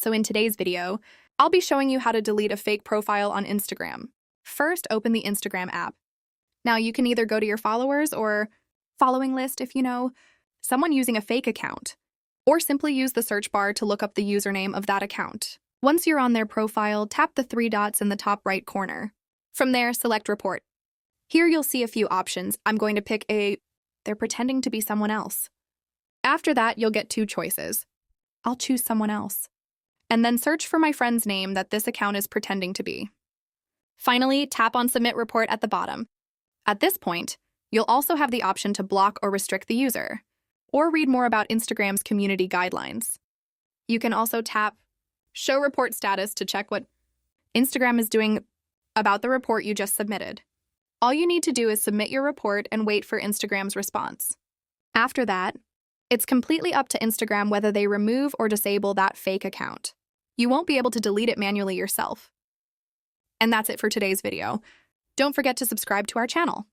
So in today's video, I'll be showing you how to delete a fake profile on Instagram. First, open the Instagram app. Now you can either go to your followers or following list if you know someone using a fake account, or simply use the search bar to look up the username of that account. Once you're on their profile, tap the three dots in the top right corner. From there, select Report. Here you'll see a few options. I'm going to pick they're pretending to be someone else. After that, you'll get two choices. I'll choose someone else. And then search for my friend's name that this account is pretending to be. Finally, tap on Submit Report at the bottom. At this point, you'll also have the option to block or restrict the user, or read more about Instagram's community guidelines. You can also tap Show Report Status to check what Instagram is doing about the report you just submitted. All you need to do is submit your report and wait for Instagram's response. After that, it's completely up to Instagram whether they remove or disable that fake account. You won't be able to delete it manually yourself. And that's it for today's video. Don't forget to subscribe to our channel.